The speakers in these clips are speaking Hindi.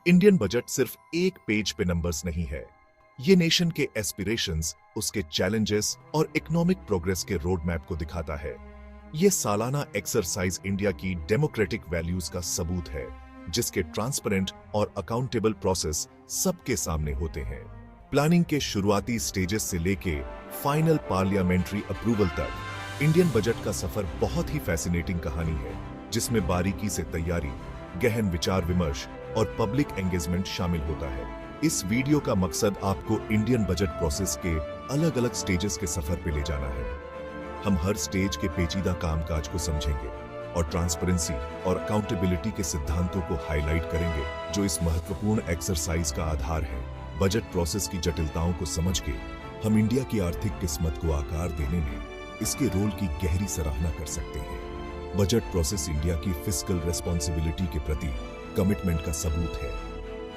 इंडियन बजट सिर्फ एक पेज पे नंबर्स नहीं है, ये नेशन के एस्पिरेशंस, उसके चैलेंजेस और इकोनॉमिक प्रोग्रेस के रोड मैप को दिखाता है। ये सालाना एक्सरसाइज इंडिया की डेमोक्रेटिक वैल्यूज का सबूत है, जिसके ट्रांसपेरेंट और अकाउंटेबल प्रोसेस सबके सामने होते हैं। प्लानिंग के शुरुआती स्टेजेस से लेके फाइनल पार्लियामेंट्री अप्रूवल तक इंडियन बजट का सफर बहुत ही फैसिनेटिंग कहानी है, जिसमें बारीकी से तैयारी, गहन विचार विमर्श और पब्लिक एंगेजमेंट शामिल होता है। इस वीडियो का मकसद आपको इंडियन बजट प्रोसेस के अलग अलग स्टेजेस के सफर पे ले जाना है। हम हर स्टेज के पेचीदा कामकाज को समझेंगे और ट्रांसपेरेंसी और अकाउंटेबिलिटी के सिद्धांतों को हाईलाइट करेंगे, जो इस महत्वपूर्ण एक्सरसाइज का आधार है। बजट प्रोसेस की जटिलताओं को समझ के हम इंडिया की आर्थिक किस्मत को आकार देने में इसके रोल की गहरी सराहना कर सकते हैं। बजट प्रोसेस इंडिया की फिस्कल रिस्पॉन्सिबिलिटी के प्रति कमिटमेंट का सबूत है।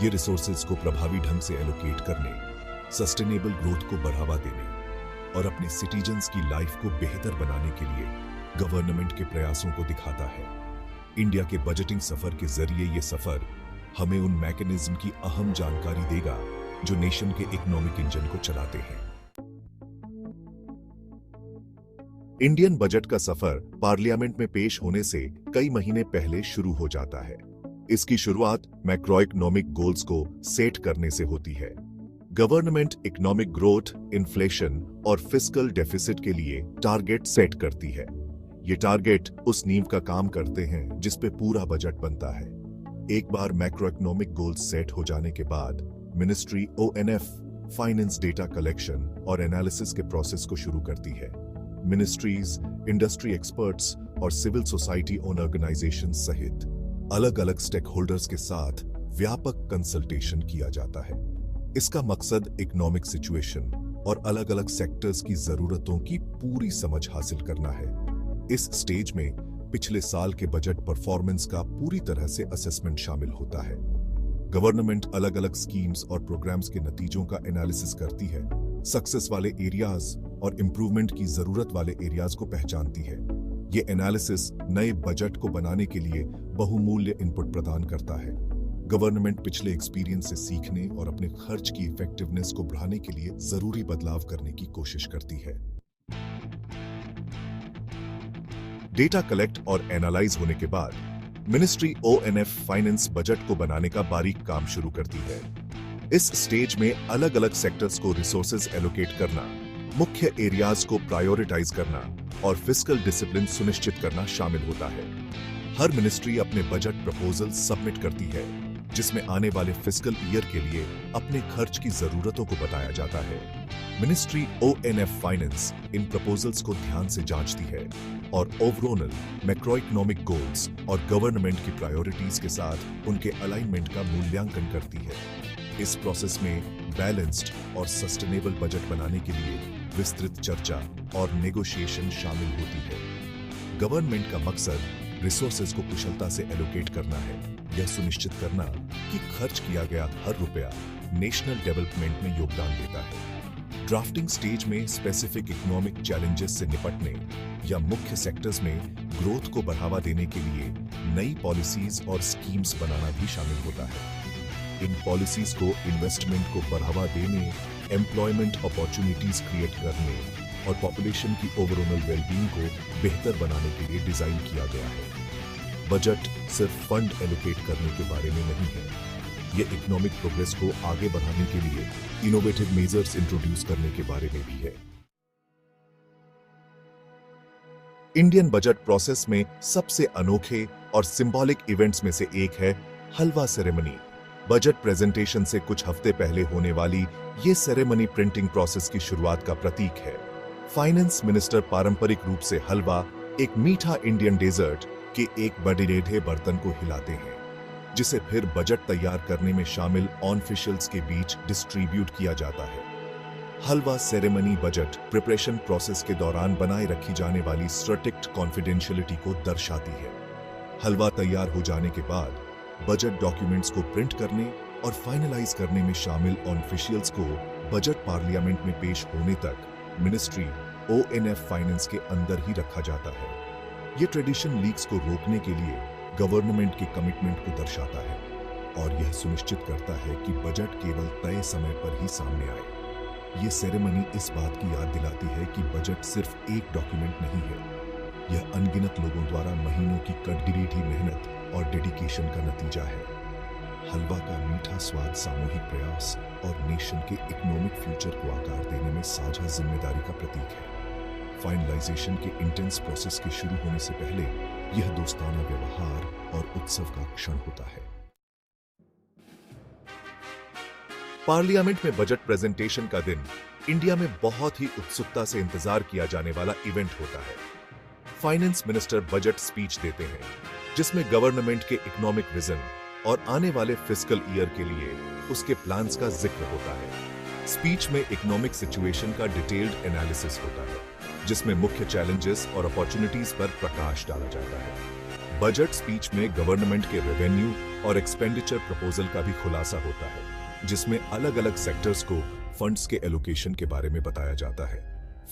ये रिसोर्सेज को प्रभावी ढंग से एलोकेट करने, सस्टेनेबल ग्रोथ को बढ़ावा देने और अपने सिटीजन्स की लाइफ को बेहतर बनाने के लिए गवर्नमेंट के प्रयासों को दिखाता है। इंडिया के बजटिंग सफर के जरिए ये सफर हमें उन मैकेनिज्म की अहम जानकारी देगा जो नेशन के इकोनॉमिक इंजन को चलाते हैं। इंडियन बजट का सफर पार्लियामेंट में पेश होने से कई महीने पहले शुरू हो जाता है। इसकी शुरुआत मैक्रो इकोनॉमिक गोल्स को सेट करने से होती है। गवर्नमेंट इकोनॉमिक ग्रोथ, इन्फ्लेशन और फिस्कल डेफिसिट के लिए टारगेट सेट करती है। ये टारगेट उस नींव का काम करते हैं जिस पे पूरा बजट बनता है। एक बार मैक्रो इकोनॉमिक गोल्स सेट हो जाने के बाद ministry ONF finance data collection और एनालिसिस के प्रोसेस को शुरू करती है। मिनिस्ट्रीज, इंडस्ट्री एक्सपर्ट्स और सिविल सोसाइटी ओन ऑर्गेनाइजेशन सहित अलग अलग स्टेक होल्डर्स के साथ व्यापक कंसल्टेशन किया जाता है। इसका मकसद इकोनॉमिक सिचुएशन और अलग अलग सेक्टर्स की जरूरतों की पूरी समझ हासिल करना है। इस स्टेज में पिछले साल के बजट परफॉर्मेंस का पूरी तरह से असेसमेंट शामिल होता है। गवर्नमेंट अलग अलग स्कीम्स और प्रोग्राम्स के नतीजों का एनालिसिस करती है, सक्सेस वाले एरियाज और इंप्रूवमेंट की जरूरत वाले एरियाज को पहचानती है। ये एनालिसिस नए बजट को बनाने के लिए बहुमूल्य इनपुट प्रदान करता है। गवर्नमेंट पिछले एक्सपीरियंस से सीखने और अपने खर्च की इफेक्टिवनेस को बढ़ाने के लिए जरूरी बदलाव करने की कोशिश करती है। डेटा कलेक्ट और एनालाइज होने के बाद मिनिस्ट्री ONF फाइनेंस बजट को बनाने का बारीक काम शुरू करती है। इस स्टेज में अलग अलग सेक्टर्स को रिसोर्सेज एलोकेट करना, मुख्य एरियाज को प्रायोरिटाइज करना और फिस्कल डिसिप्लिन सुनिश्चित करना शामिल होता है। हर मिनिस्ट्री अपने बजट प्रपोजल सबमिट करती है, जिसमें आने वाले फिस्कल ईयर के लिए अपने खर्च की जरूरतों को बताया जाता है। मिनिस्ट्री ONF फाइनेंस इन प्रपोजल्स को ध्यान से जांचती है और ओवरऑल मैक्रो इकोनॉमिक गोल्स और गवर्नमेंट की प्रायोरिटीज के साथ उनके अलाइनमेंट का मूल्यांकन करती है। इस प्रोसेस में बैलेंस्ड और सस्टेनेबल बजट बनाने के लिए विस्तृत चर्चा और नेगोशिएशन शामिल होती है। गवर्नमेंट का मकसद रिसोर्सेज को कुशलता से एलोकेट करना है, यह सुनिश्चित करना कि खर्च किया गया हर रुपया नेशनल डेवलपमेंट में योगदान देता है। ड्राफ्टिंग स्टेज में स्पेसिफिक इकोनॉमिक चैलेंजेस से निपटने या मुख्य सेक्टर्स में ग्रोथ को बढ़ावा देने के लिए नई पॉलिसीज और स्कीम्स बनाना भी शामिल होता है। इन पॉलिसीज को इन्वेस्टमेंट को बढ़ावा देने, एम्प्लॉयमेंट अपॉर्चुनिटीज क्रिएट करने और पॉपुलेशन की ओवरऑल वेलबींग को बेहतर बनाने के लिए डिजाइन किया गया है। बजट सिर्फ फंड एलोकेट करने के बारे में नहीं है, ये इकोनॉमिक प्रोग्रेस को आगे बढ़ाने के लिए इनोवेटिव मेजर्स इंट्रोड्यूस करने के बारे में भी है। इंडियन बजट प्रोसेस में सबसे अनोखे और सिंबॉलिक इवेंट्स में से एक है हलवा सेरेमनी। बजट प्रेजेंटेशन से कुछ हफ्ते पहले होने वाली ये सेरेमनी प्रिंटिंग प्रोसेस की शुरुआत का प्रतीक है। फाइनेंस मिनिस्टर पारंपरिक रूप से हलवा, एक मीठा इंडियन डेजर्ट के एक बड़े टेढ़े बर्तन को हिलाते हैं, जिसे फिर बजट तैयार करने में शामिल ऑफिशियल्स के बीच डिस्ट्रीब्यूट किया जाता है। हलवा सेरेमनी बजट प्रिपरेशन प्रोसेस के दौरान बनाए रखी जाने वाली स्ट्रिक्ट कॉन्फिडेंशियलिटी को दर्शाती है। हलवा तैयार हो जाने के बाद बजट डॉक्यूमेंट्स को प्रिंट करने और फाइनलाइज करने में शामिल ऑफिशियल्स को बजट पार्लियामेंट में पेश होने तक मिनिस्ट्री ONF फाइनेंस के अंदर ही रखा जाता है। ये ट्रेडिशन लीक्स को रोकने के लिए गवर्नमेंट के कमिटमेंट को दर्शाता है। और यह सुनिश्चित करता है कि बजट केवल तय समय पर ही सामने आए। ये सेरेमनी इस बात की याद दिलाती है कि बजट सिर्फ एक डॉक्यूमेंट नहीं है, यह अनगिनत लोगों द्वारा महीनों की कड़ी मेहनत और डेडिकेशन का नतीजा है। हलवा का मीठा स्वाद सामूहिक प्रयास और नेशन के इकोनॉमिक फ्यूचर को आकार देने में साझा जिम्मेदारी का प्रतीक है। फाइनलाइजेशन के इंटेंस प्रोसेस के शुरू होने से पहले यह दोस्ताना व्यवहार और उत्सव का क्षण होता है। पार्लियामेंट में बजट प्रेजेंटेशन का दिन इंडिया में बहुत ही उत्सुकता से इंतजार किया जाने वाला इवेंट होता है। फाइनेंस मिनिस्टर बजट स्पीच देते हैं, जिसमें गवर्नमेंट के इकोनॉमिक विजन और आने वाले फिस्कल ईयर के लिए उसके प्लान्स का जिक्र होता है। स्पीच में इकोनॉमिक सिचुएशन का डिटेल्ड एनालिसिस होता है, जिसमें मुख्य चैलेंजेस और अपॉर्चुनिटीज पर प्रकाश डाला जाता है। बजट स्पीच में गवर्नमेंट के रेवेन्यू और एक्सपेंडिचर प्रपोजल का भी खुलासा होता है, जिसमें अलग अलग सेक्टर्स को फंड्स के एलोकेशन के बारे में बताया जाता है।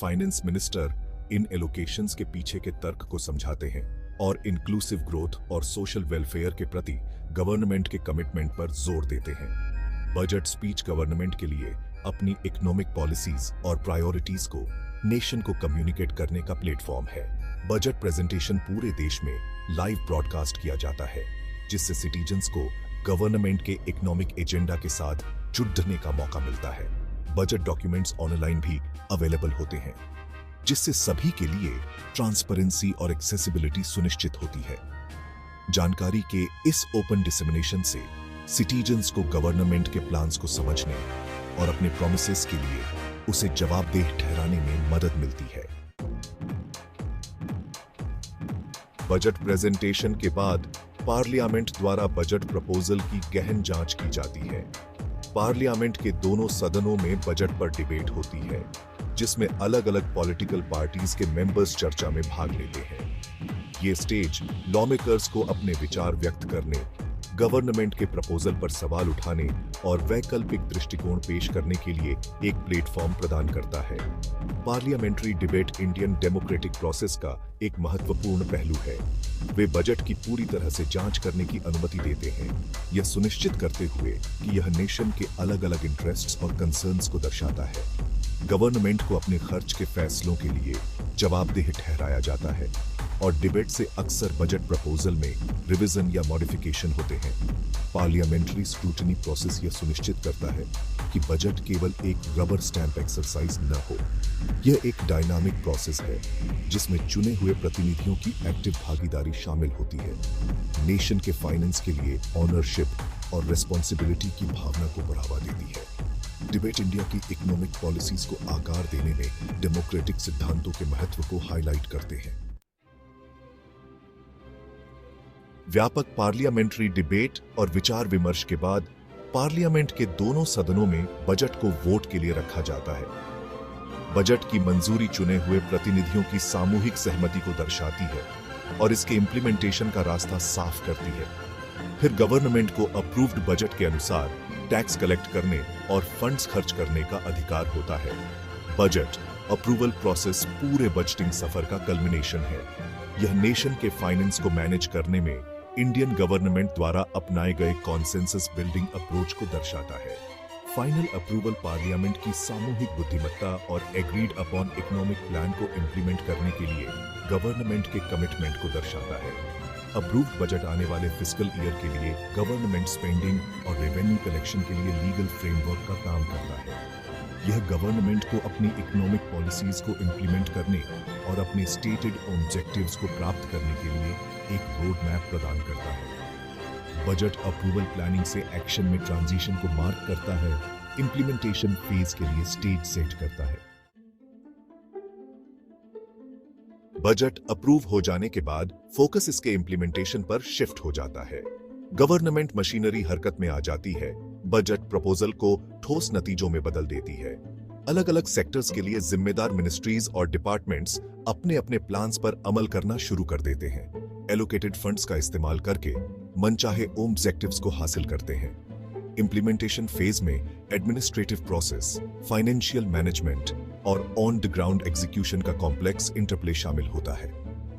फाइनेंस मिनिस्टर इन एलोकेशंस के पीछे के तर्क को समझाते हैं और इंक्लूसिव ग्रोथ और सोशल वेलफेयर के प्रति गवर्नमेंट के कमिटमेंट पर जोर देते हैं। बजट स्पीच गवर्नमेंट के लिए अपनी इकोनॉमिक पॉलिसीज और प्रायोरिटीज को नेशन को कम्युनिकेट करने का प्लेटफॉर्म है। बजट प्रेजेंटेशन पूरे देश में लाइव ब्रॉडकास्ट किया जाता है, जिससे सिटीजन्स को गवर्नमेंट के इकोनॉमिक एजेंडा के साथ जुड़ने का मौका मिलता है। बजट डॉक्यूमेंट्स ऑनलाइन भी अवेलेबल होते हैं, जिससे सभी के लिए ट्रांसपेरेंसी और एक्सेसिबिलिटी सुनिश्चित होती है। जानकारी के इस ओपन डिसेमिनेशन से सिटीजन्स को गवर्नमेंट के प्लान्स को समझने और अपने प्रोमिसेस के लिए उसे जवाबदेह ठहराने में मदद मिलती है। बजट प्रेजेंटेशन के बाद पार्लियामेंट द्वारा बजट प्रपोजल की गहन जांच की जाती है। पार्लियामेंट के दोनों सदनों में बजट पर डिबेट होती है, जिसमें अलग अलग पॉलिटिकल पार्टीज के मेंबर्स चर्चा में भाग लेते हैं। ये स्टेज लॉमेकर्स को अपने विचार व्यक्त करने, गवर्नमेंट के प्रपोजल पर सवाल उठाने और वैकल्पिक दृष्टिकोण पेश करने के लिए एक प्लेटफॉर्म प्रदान करता है। Parliamentary debate Indian democratic process का एक महत्वपूर्ण पहलू है। वे बजट की पूरी तरह से जांच करने की अनुमति देते हैं, यह सुनिश्चित करते हुए कि यह नेशन के अलग अलग इंटरेस्ट्स और कंसर्न्स को दर्शाता है। गवर्नमेंट को अपने खर्च के फैसलों के लिए जवाबदेह ठहराया जाता है और डिबेट से अक्सर बजट प्रपोजल में रिवीजन या मॉडिफिकेशन होते हैं। पार्लियामेंट्री स्क्रूटनी प्रोसेस यह सुनिश्चित करता है कि बजट केवल एक रबर स्टैंप एक्सरसाइज न हो। यह एक डायनामिक प्रोसेस है, जिसमें चुने हुए प्रतिनिधियों की एक्टिव भागीदारी शामिल होती है। नेशन के फाइनेंस के लिए ऑनरशिप और रिस्पॉन्सिबिलिटी की भावना को बढ़ावा देती है। डिबेट इंडिया की इकोनॉमिक पॉलिसीज को आकार देने में डेमोक्रेटिक सिद्धांतों के महत्व को हाईलाइट करते हैं। व्यापक पार्लियामेंट्री डिबेट और विचार विमर्श के बाद पार्लियामेंट के दोनों सदनों में बजट को वोट के लिए रखा जाता है। बजट की मंजूरी चुने हुए प्रतिनिधियों की सामूहिक सहमति को दर्शाती है और इसके इम्प्लीमेंटेशन का रास्ता साफ करती है। फिर गवर्नमेंट को अप्रूव्ड बजट के अनुसार टैक्स कलेक्ट करने और फंड्स खर्च करने का अधिकार होता है। बजट अप्रूवल प्रोसेस पूरे बजटिंग सफर का कल्मिनेशन है। यह नेशन के फाइनेंस को मैनेज करने में इंडियन गवर्नमेंट द्वारा अपनाए गए कॉन्सेंसस बिल्डिंग अप्रोच को दर्शाता है। फाइनल अप्रूवल पार्लियामेंट की सामूहिक बुद्धिमत्ता और एग्रीड अपॉन इकोनॉमिक प्लान को इंप्लीमेंट करने के लिए गवर्नमेंट के कमिटमेंट को दर्शाता है। अप्रूव्ड बजट आने वाले फिस्कल ईयर के लिए गवर्नमेंट स्पेंडिंग और रेवेन्यू कलेक्शन के लिए लीगल फ्रेमवर्क का काम करता है। यह गवर्नमेंट को अपनी इकोनॉमिक पॉलिसीज को इंप्लीमेंट करने और अपने स्टेटेड ऑब्जेक्टिव्स को प्राप्त करने के लिए एक रोड मैप प्रदान करता है। बजट अप्रूवल प्लानिंग से एक्शन में ट्रांजिशन को मार्क करता है, इंप्लीमेंटेशन फेज के लिए स्टेज सेट करता है। बजट अप्रूव हो जाने के बाद फोकस इसके इंप्लीमेंटेशन पर शिफ्ट हो जाता है। गवर्नमेंट मशीनरी हरकत में आ जाती है। बजट प्रपोजल को ठोस नतीजों में बदल देती है। अलग अलग सेक्टर्स के लिए जिम्मेदार मिनिस्ट्रीज और डिपार्टमेंट्स अपने अपने प्लान्स पर अमल करना शुरू कर देते हैं। एलोकेटेड फंड्स का इस्तेमाल करके मनचाहे ऑब्जेक्टिव्स को हासिल करते हैं। इंप्लीमेंटेशन फेज में एडमिनिस्ट्रेटिव प्रोसेस, फाइनेंशियल मैनेजमेंट और ऑन द ग्राउंड एग्जीक्यूशन का कॉम्प्लेक्स इंटरप्ले शामिल होता है।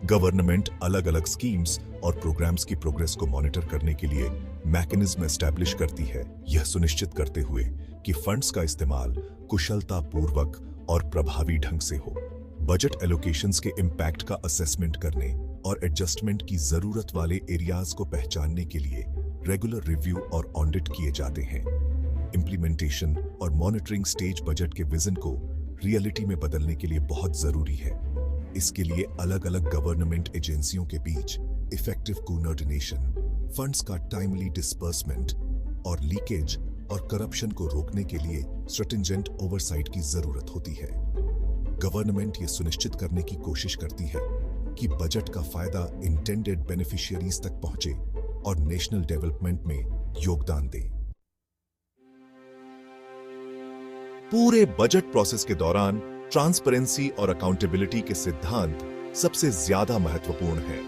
गवर्नमेंट अलग अलग स्कीम्स और प्रोग्राम्स की प्रोग्रेस को मॉनिटर करने के लिए मैकेनिज्म एस्टैब्लिश करती है, यह सुनिश्चित करते हुए कि फंड्स का इस्तेमाल कुशलतापूर्वक और प्रभावी ढंग से हो। बजट एलोकेशंस के इम्पैक्ट का असेसमेंट करने और एडजस्टमेंट की जरूरत वाले एरियाज को पहचानने के लिए रेगुलर रिव्यू और ऑडिट किए जाते हैं। इंप्लीमेंटेशन और मॉनिटरिंग स्टेज बजट के विजन को रियलिटी में बदलने के लिए बहुत जरूरी है। इसके लिए अलग अलग गवर्नमेंट एजेंसियों के बीच इफेक्टिव कोऑर्डिनेशन, फंड्स का टाइमली डिस्बर्समेंट और लीकेज और करप्शन को रोकने के लिए स्ट्रिंजेंट ओवरसाइट की जरूरत होती है। गवर्नमेंट ये सुनिश्चित करने की कोशिश करती है कि बजट का फायदा इंटेंडेड बेनिफिशियरीज तक पहुंचे और नेशनल डेवलपमेंट में योगदान दे। पूरे बजट प्रोसेस के दौरान ट्रांसपेरेंसी और अकाउंटेबिलिटी के सिद्धांत सबसे ज्यादा महत्वपूर्ण है।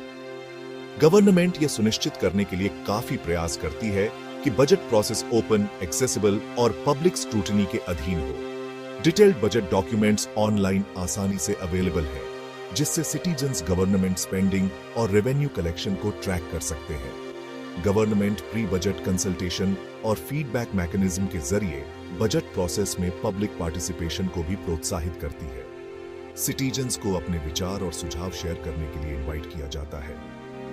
गवर्नमेंट यह सुनिश्चित करने के लिए काफी प्रयास करती है कि बजट प्रोसेस ओपन, एक्सेसिबल और पब्लिक स्क्रूटनी के अधीन हो। डिटेल्ड बजट डॉक्यूमेंट्स ऑनलाइन आसानी से अवेलेबल है, जिससे सिटीजन्स गवर्नमेंट स्पेंडिंग और रेवेन्यू कलेक्शन को ट्रैक कर सकते हैं। गवर्नमेंट प्री बजट कंसल्टेशन और फीडबैक मैकेनिज्म के जरिए बजट प्रोसेस में पब्लिक पार्टिसिपेशन को भी प्रोत्साहित करती है। सिटीजन्स को अपने विचार और सुझाव शेयर करने के लिए इनवाइट किया जाता है,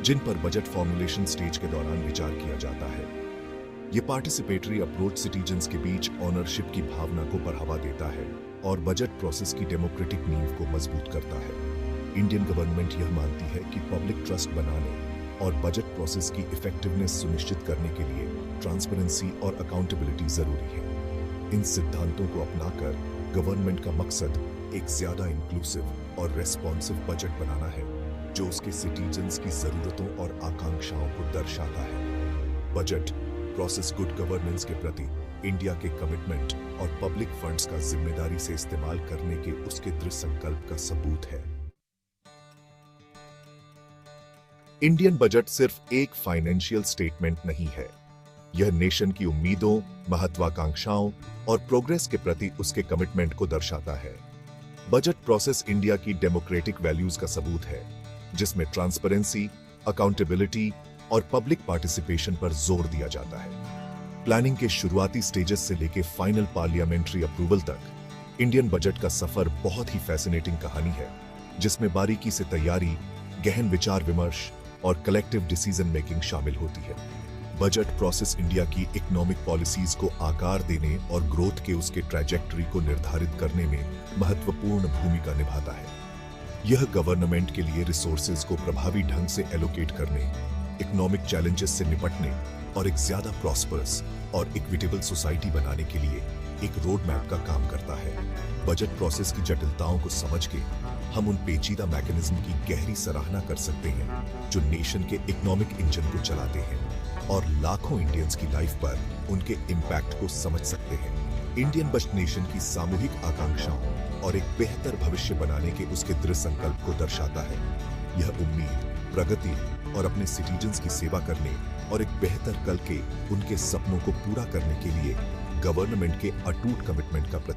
जिन पर बजट फॉर्मुलेशन स्टेज के दौरान विचार किया जाता है। ये पार्टिसिपेटरी अप्रोच सिटीजन्स के बीच ऑनरशिप की भावना को बढ़ावा देता है और बजट प्रोसेस की डेमोक्रेटिक नींव को मजबूत करता है। इंडियन गवर्नमेंट यह मानती है कि पब्लिक ट्रस्ट बनाने और बजट प्रोसेस की इफेक्टिवनेस सुनिश्चित करने के लिए ट्रांसपेरेंसी और अकाउंटेबिलिटी जरूरी है। इन सिद्धांतों को अपनाकर गवर्नमेंट का मकसद एक ज्यादा इंक्लूसिव और रेस्पॉन्सिव बजट बनाना है, जो उसके सिटीजन्स की जरूरतों और आकांक्षाओं को दर्शाता है। बजट प्रोसेस गुड गवर्नेंस के प्रति इंडिया के कमिटमेंट और पब्लिक फंड्स का जिम्मेदारी से इस्तेमाल करने के उसके दृढ़ संकल्प का सबूत है। इंडियन बजट सिर्फ एक फाइनेंशियल स्टेटमेंट नहीं है, यह नेशन की उम्मीदों, महत्वाकांक्षाओं और प्रोग्रेस के प्रति उसके कमिटमेंट को दर्शाता है। बजट प्रोसेस इंडिया की डेमोक्रेटिक वैल्यूज का सबूत है, जिसमें ट्रांसपेरेंसी, अकाउंटेबिलिटी और पब्लिक पार्टिसिपेशन पर जोर दिया जाता है। प्लानिंग के शुरुआती स्टेजेस से लेकर फाइनल पार्लियामेंट्री अप्रूवल तक इंडियन बजट का सफर बहुत ही फैसिनेटिंग कहानी है, जिसमें बारीकी से तैयारी, गहन विचार विमर्श और कलेक्टिव डिसीजन मेकिंग शामिल होती है। बजट प्रोसेस इंडिया की इकोनॉमिक पॉलिसीज को आकार देने और ग्रोथ के उसके ट्रैजेक्टरी को निर्धारित करने में महत्वपूर्ण भूमिका निभाता है। यह गवर्नमेंट के लिए रिसोर्सेज को प्रभावी ढंग से एलोकेट करने, इकोनॉमिक चैलेंजेस से निपटने और एक ज्यादा प्रॉस्परस और इक्विटेबल सोसाइटी बनाने के लिए एक रोड मैप का काम करता है। बजट प्रोसेस की जटिलताओं को समझ के हम उन पेचीदा मैकेनिज्म की गहरी सराहना कर सकते हैं जो नेशन के इकोनॉमिक इंजन को चलाते हैं और लाखों इंडियंस की लाइफ पर उनके इम्पैक्ट को समझ सकते हैं। इंडियन बजट नेशन की सामूहिक आकांक्षाओं और एक बेहतर भविष्य बनाने के उसके दृढ़ संकल्प को दर्शाता है। यह उम्मीद, प्रगति और अपने सिटीजन्स की सेवा करने और एक बेहतर कल के उनके सपनों को पूरा करने के लिए गवर्नमेंट के अटूट कमिटमेंट का प्रतीक